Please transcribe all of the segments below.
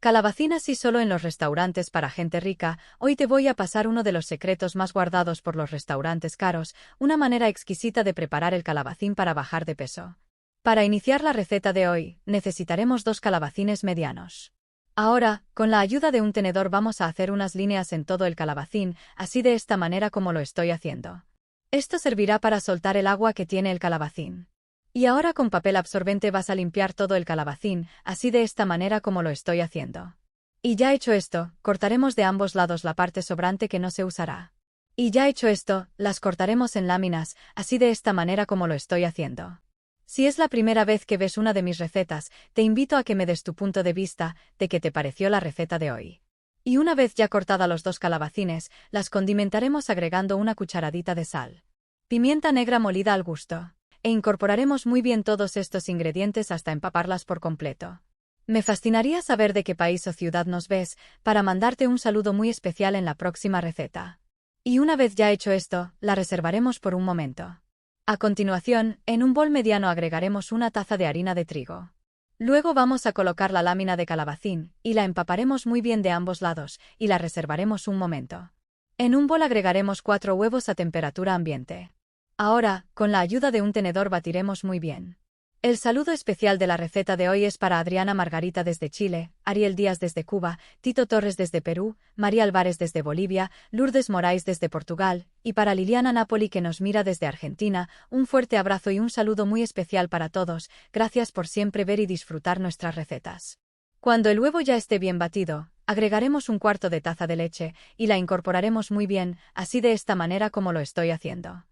Calabacín así solo en los restaurantes para gente rica. Hoy te voy a pasar uno de los secretos más guardados por los restaurantes caros, una manera exquisita de preparar el calabacín para bajar de peso. Para iniciar la receta de hoy, necesitaremos 2 calabacines medianos. Ahora, con la ayuda de un tenedor vamos a hacer unas líneas en todo el calabacín, así de esta manera como lo estoy haciendo. Esto servirá para soltar el agua que tiene el calabacín. Y ahora con papel absorbente vas a limpiar todo el calabacín, así de esta manera como lo estoy haciendo. Y ya hecho esto, cortaremos de ambos lados la parte sobrante que no se usará. Y ya hecho esto, las cortaremos en láminas, así de esta manera como lo estoy haciendo. Si es la primera vez que ves una de mis recetas, te invito a que me des tu punto de vista de qué te pareció la receta de hoy. Y una vez ya cortada los 2 calabacines, las condimentaremos agregando una cucharadita de sal. Pimienta negra molida al gusto. E incorporaremos muy bien todos estos ingredientes hasta empaparlas por completo. Me fascinaría saber de qué país o ciudad nos ves, para mandarte un saludo muy especial en la próxima receta. Y una vez ya hecho esto, la reservaremos por un momento. A continuación, en un bol mediano agregaremos una taza de harina de trigo. Luego vamos a colocar la lámina de calabacín, y la empaparemos muy bien de ambos lados, y la reservaremos un momento. En un bol agregaremos 4 huevos a temperatura ambiente. Ahora, con la ayuda de un tenedor batiremos muy bien. El saludo especial de la receta de hoy es para Adriana Margarita desde Chile, Ariel Díaz desde Cuba, Tito Torres desde Perú, María Álvarez desde Bolivia, Lourdes Moraes desde Portugal, y para Liliana Napoli que nos mira desde Argentina, un fuerte abrazo y un saludo muy especial para todos, gracias por siempre ver y disfrutar nuestras recetas. Cuando el huevo ya esté bien batido, agregaremos 1/4 de taza de leche, y la incorporaremos muy bien, así de esta manera como lo estoy haciendo.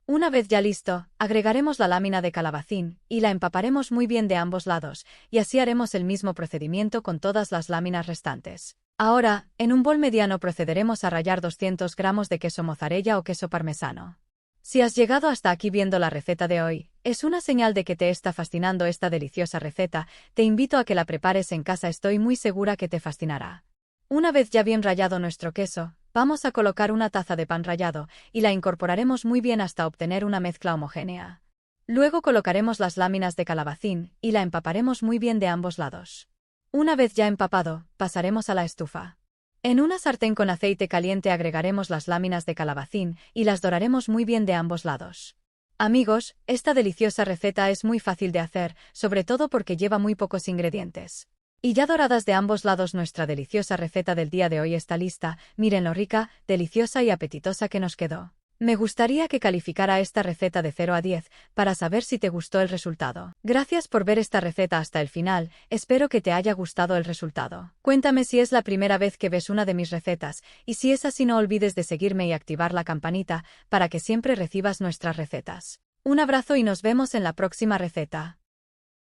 Una vez ya listo, agregaremos la lámina de calabacín, y la empaparemos muy bien de ambos lados, y así haremos el mismo procedimiento con todas las láminas restantes. Ahora, en un bol mediano procederemos a rallar 200 gramos de queso mozzarella o queso parmesano. Si has llegado hasta aquí viendo la receta de hoy, es una señal de que te está fascinando esta deliciosa receta, te invito a que la prepares en casa, estoy muy segura que te fascinará. Una vez ya bien rallado nuestro queso, vamos a colocar una taza de pan rallado, y la incorporaremos muy bien hasta obtener una mezcla homogénea. Luego colocaremos las láminas de calabacín, y la empaparemos muy bien de ambos lados. Una vez ya empapado, pasaremos a la estufa. En una sartén con aceite caliente agregaremos las láminas de calabacín, y las doraremos muy bien de ambos lados. Amigos, esta deliciosa receta es muy fácil de hacer, sobre todo porque lleva muy pocos ingredientes. Y ya doradas de ambos lados nuestra deliciosa receta del día de hoy está lista, miren lo rica, deliciosa y apetitosa que nos quedó. Me gustaría que calificara esta receta de 0 a 10, para saber si te gustó el resultado. Gracias por ver esta receta hasta el final, espero que te haya gustado el resultado. Cuéntame si es la primera vez que ves una de mis recetas, y si es así no olvides de seguirme y activar la campanita, para que siempre recibas nuestras recetas. Un abrazo y nos vemos en la próxima receta.